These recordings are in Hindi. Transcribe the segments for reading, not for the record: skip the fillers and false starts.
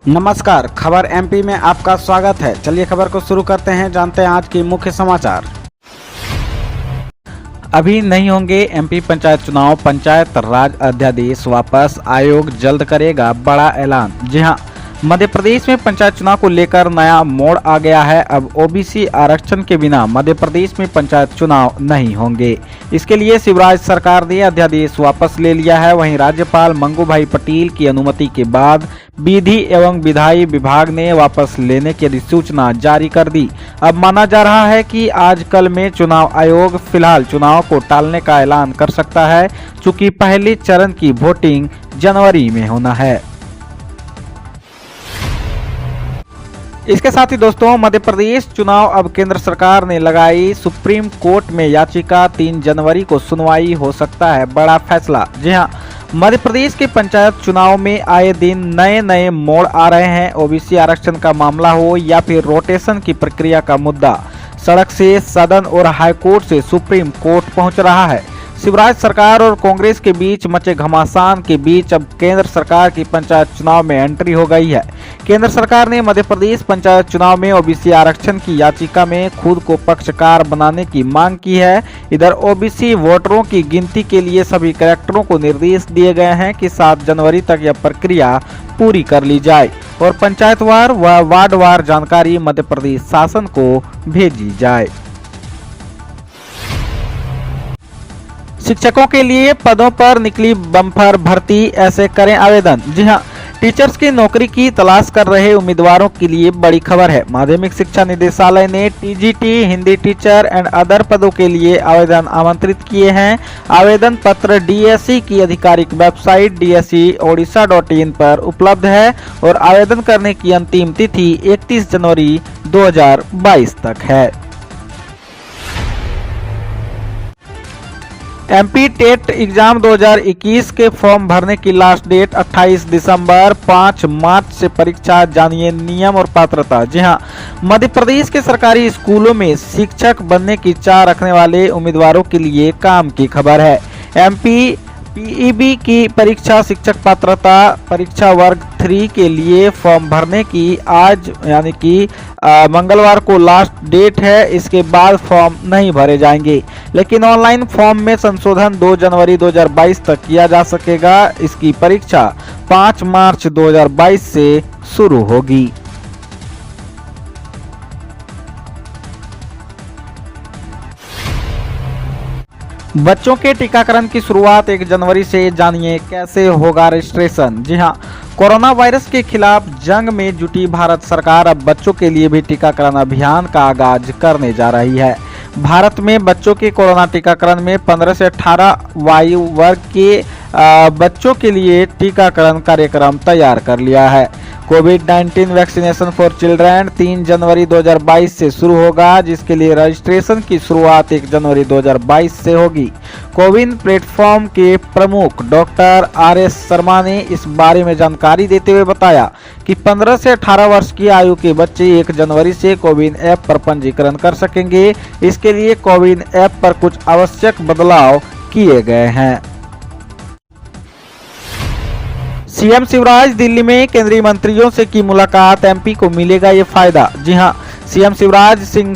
नमस्कार, खबर एमपी में आपका स्वागत है। चलिए खबर को शुरू करते हैं, जानते हैं आज की मुख्य समाचार। अभी नहीं होंगे एमपी पंचायत चुनाव, पंचायत राज अध्यादेश वापस, आयोग जल्द करेगा बड़ा ऐलान। जी हां, मध्य प्रदेश में पंचायत चुनाव को लेकर नया मोड़ आ गया है। अब ओबीसी आरक्षण के बिना मध्य प्रदेश में पंचायत चुनाव नहीं होंगे। इसके लिए शिवराज सरकार ने अध्यादेश वापस ले लिया है। वहीं राज्यपाल मंगू भाई पटेल की अनुमति के बाद विधि एवं विधायी विभाग ने वापस लेने की अधिसूचना जारी कर दी। अब माना जा रहा है कि आजकल में चुनाव आयोग फिलहाल चुनाव को टालने का ऐलान कर सकता है, चूंकि पहले चरण की वोटिंग जनवरी में होना है। इसके साथ ही दोस्तों, मध्य प्रदेश चुनाव अब केंद्र सरकार ने लगाई सुप्रीम कोर्ट में याचिका, 3 जनवरी को सुनवाई हो सकता है बड़ा फैसला। जी हां, मध्य प्रदेश के पंचायत चुनाव में आए दिन नए नए मोड़ आ रहे हैं। ओबीसी आरक्षण का मामला हो या फिर रोटेशन की प्रक्रिया का मुद्दा, सड़क से सदन और हाईकोर्ट से सुप्रीम कोर्ट पहुंच रहा है। शिवराज सरकार और कांग्रेस के बीच मचे घमासान के बीच अब केंद्र सरकार की पंचायत चुनाव में एंट्री हो गई है। केंद्र सरकार ने मध्य प्रदेश पंचायत चुनाव में ओबीसी आरक्षण की याचिका में खुद को पक्षकार बनाने की मांग की है। इधर ओबीसी वोटरों की गिनती के लिए सभी कलेक्टरों को निर्देश दिए गए हैं कि 7 जनवरी तक यह प्रक्रिया पूरी कर ली जाए और पंचायतवार व वार्डवार जानकारी मध्य प्रदेश शासन को भेजी जाए। शिक्षकों के लिए पदों पर निकली बम्पर भर्ती, ऐसे करें आवेदन। जी हां, टीचर्स की नौकरी की तलाश कर रहे उम्मीदवारों के लिए बड़ी खबर है। माध्यमिक शिक्षा निदेशालय ने TGT, Hindi teacher and other पदों के लिए आवेदन आमंत्रित किए हैं। आवेदन पत्र डीएससी की आधिकारिक वेबसाइट dseodisha.in पर उपलब्ध है और आवेदन करने की अंतिम तिथि 31 जनवरी 2022 तक है। एमपी टेट एग्जाम 2021 के फॉर्म भरने की लास्ट डेट 28 दिसंबर, 5 मार्च से परीक्षा। जानिए नियम और पात्रता। जी हां, मध्य प्रदेश के सरकारी स्कूलों में शिक्षक बनने की चाह रखने वाले उम्मीदवारों के लिए काम की खबर है। एमपी पीईबी की परीक्षा शिक्षक पात्रता परीक्षा वर्ग 3 के लिए फॉर्म भरने की आज यानी कि मंगलवार को लास्ट डेट है। इसके बाद फॉर्म नहीं भरे जाएंगे, लेकिन ऑनलाइन फॉर्म में संशोधन 2 जनवरी 2022 तक किया जा सकेगा। इसकी परीक्षा 5 मार्च 2022 से शुरू होगी। बच्चों के टीकाकरण की शुरुआत 1 जनवरी से, जानिए कैसे होगा रजिस्ट्रेशन। जी हां, कोरोना वायरस के खिलाफ जंग में जुटी भारत सरकार अब बच्चों के लिए भी टीकाकरण अभियान का आगाज करने जा रही है। भारत में बच्चों के कोरोना टीकाकरण में 15 से 18 आयु वर्ग के बच्चों के लिए टीकाकरण कार्यक्रम तैयार कर लिया है। कोविड-19 वैक्सीनेशन फॉर चिल्ड्रन 3 जनवरी 2022 से शुरू होगा, जिसके लिए रजिस्ट्रेशन की शुरुआत 1 जनवरी 2022 से होगी। कोविन प्लेटफॉर्म के प्रमुख डॉक्टर RS शर्मा ने इस बारे में जानकारी देते हुए बताया कि 15 से 18 वर्ष की आयु के बच्चे 1 जनवरी से कोविन ऐप पर पंजीकरण कर सकेंगे। इसके लिए कोविन ऐप पर कुछ आवश्यक बदलाव किए गए हैं। सीएम शिवराज दिल्ली में केंद्रीय मंत्रियों से की मुलाकात, एमपी को मिलेगा ये फायदा। जी हां, सीएम शिवराज सिंह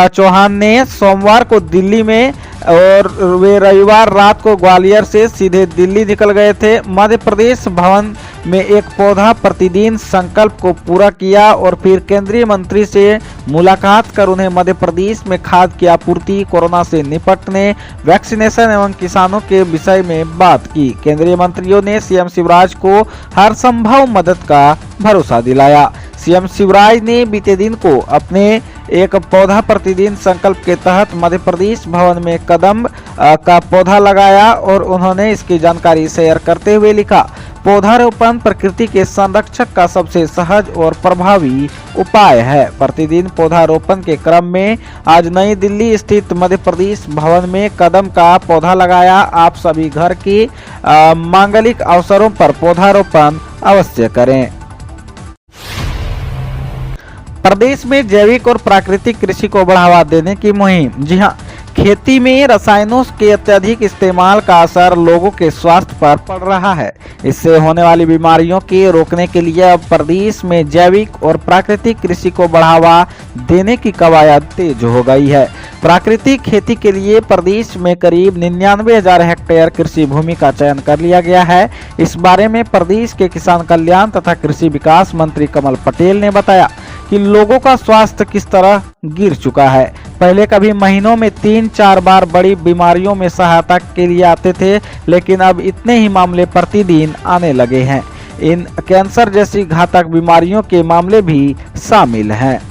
चौहान ने सोमवार को दिल्ली में और वे रविवार रात को ग्वालियर से सीधे दिल्ली निकल गए थे। मध्य प्रदेश भवन में एक पौधा प्रतिदिन संकल्प को पूरा किया और फिर केंद्रीय मंत्री से मुलाकात कर उन्हें मध्य प्रदेश में खाद की आपूर्ति, कोरोना से निपटने, वैक्सीनेशन एवं किसानों के विषय में बात की। केंद्रीय मंत्रियों ने सीएम शिवराज को हर संभव मदद का भरोसा दिलाया। सीएम शिवराज ने बीते दिन को अपने एक पौधा प्रतिदिन संकल्प के तहत मध्य प्रदेश भवन में कदम का पौधा लगाया और उन्होंने इसकी जानकारी शेयर करते हुए लिखा, पौधारोपण प्रकृति के संरक्षक का सबसे सहज और प्रभावी उपाय है। प्रतिदिन पौधारोपण के क्रम में आज नई दिल्ली स्थित मध्य प्रदेश भवन में कदम का पौधा लगाया। आप सभी घर के मांगलिक अवसरों पर पौधारोपण अवश्य करें। प्रदेश में जैविक और प्राकृतिक कृषि को बढ़ावा देने की मुहिम। जी हां, खेती में रसायनों के अत्यधिक इस्तेमाल का असर लोगों के स्वास्थ्य पर पड़ रहा है। इससे होने वाली बीमारियों के रोकने के लिए अब प्रदेश में जैविक और प्राकृतिक कृषि को बढ़ावा देने की कवायद तेज हो गई है। प्राकृतिक खेती के लिए प्रदेश में करीब 99,000 हेक्टेयर कृषि भूमि का चयन कर लिया गया है। इस बारे में प्रदेश के किसान कल्याण तथा कृषि विकास मंत्री कमल पटेल ने बताया कि लोगों का स्वास्थ्य किस तरह गिर चुका है। पहले कभी महीनों में 3-4 बार बड़ी बीमारियों में सहायता के लिए आते थे, लेकिन अब इतने ही मामले प्रतिदिन आने लगे हैं। इन कैंसर जैसी घातक बीमारियों के मामले भी शामिल हैं।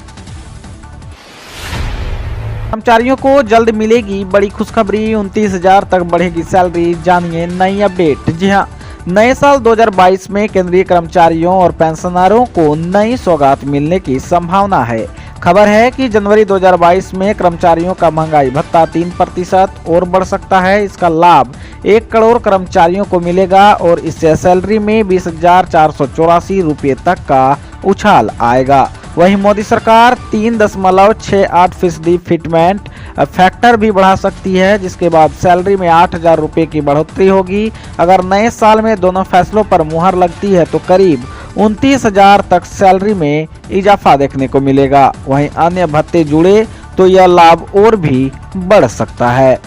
कर्मचारियों को जल्द मिलेगी बड़ी खुशखबरी, 29,000 तक बढ़ेगी सैलरी। जानिए नई अपडेट। जी हां, नए साल 2022 में केंद्रीय कर्मचारियों और पेंशनरों को नई सौगात मिलने की संभावना है। खबर है कि जनवरी 2022 में कर्मचारियों का महंगाई भत्ता 3% और बढ़ सकता है। इसका लाभ 1 करोड़ कर्मचारियों को मिलेगा और इससे सैलरी में 20,484 रुपये तक का उछाल आएगा। वहीं मोदी सरकार 3.68% फिटमेंट फैक्टर भी बढ़ा सकती है, जिसके बाद सैलरी में 8,000 रुपये की बढ़ोतरी होगी। अगर नए साल में दोनों फैसलों पर मुहर लगती है तो करीब 29,000 तक सैलरी में इजाफा देखने को मिलेगा। वहीं अन्य भत्ते जुड़े तो यह लाभ और भी बढ़ सकता है।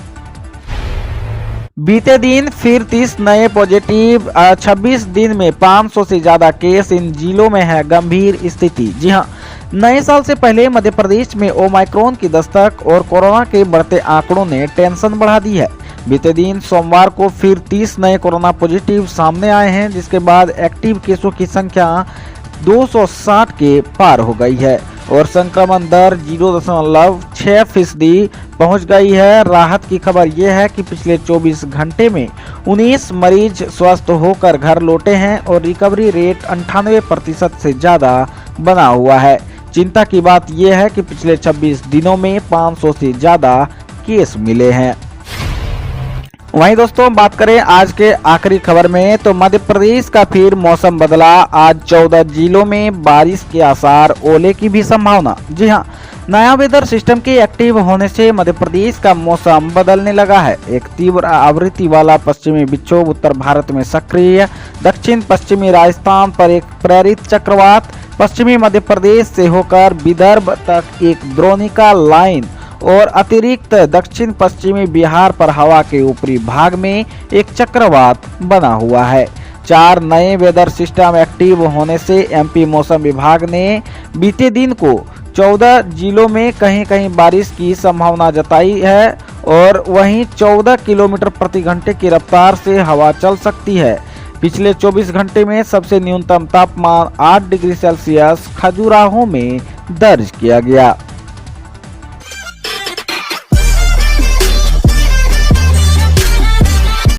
बीते दिन फिर 30 नए पॉजिटिव, 26 दिन में 500 से ज्यादा केस। इन जिलों में है गंभीर स्थिति। जी हां, नए साल से पहले मध्य प्रदेश में ओमाइक्रोन की दस्तक और कोरोना के बढ़ते आंकड़ों ने टेंशन बढ़ा दी है। बीते दिन सोमवार को फिर 30 नए कोरोना पॉजिटिव सामने आए हैं, जिसके बाद एक्टिव केसों की संख्या 260 के पार हो गई है और संक्रमण दर 0.6% पहुंच गई है। राहत की खबर यह है कि पिछले 24 घंटे में 19 मरीज स्वस्थ होकर घर लौटे हैं और रिकवरी रेट 98% से ज्यादा बना हुआ है। चिंता की बात यह है कि पिछले 26 दिनों में 500 से ज्यादा केस मिले हैं। वहीं दोस्तों बात करें आज के आखिरी खबर में, तो मध्य प्रदेश का फिर मौसम बदला। आज 14 जिलों में बारिश के आसार, ओले की भी संभावना। जी हां, नया वेदर सिस्टम के एक्टिव होने से मध्य प्रदेश का मौसम बदलने लगा है। एक तीव्र आवृत्ति वाला पश्चिमी विक्षोभ उत्तर भारत में सक्रिय, दक्षिण पश्चिमी राजस्थान पर एक प्रेरित चक्रवात, पश्चिमी मध्य प्रदेश से होकर विदर्भ तक एक द्रोणिका लाइन और अतिरिक्त दक्षिण पश्चिमी बिहार पर हवा के ऊपरी भाग में एक चक्रवात बना हुआ है। 4 नए वेदर सिस्टम एक्टिव होने से एमपी मौसम विभाग ने बीते दिन को 14 जिलों में कहीं कहीं बारिश की संभावना जताई है और वहीं 14 किलोमीटर प्रति घंटे की रफ्तार से हवा चल सकती है। पिछले 24 घंटे में सबसे न्यूनतम तापमान 8 डिग्री सेल्सियस खजुराहो में दर्ज किया गया।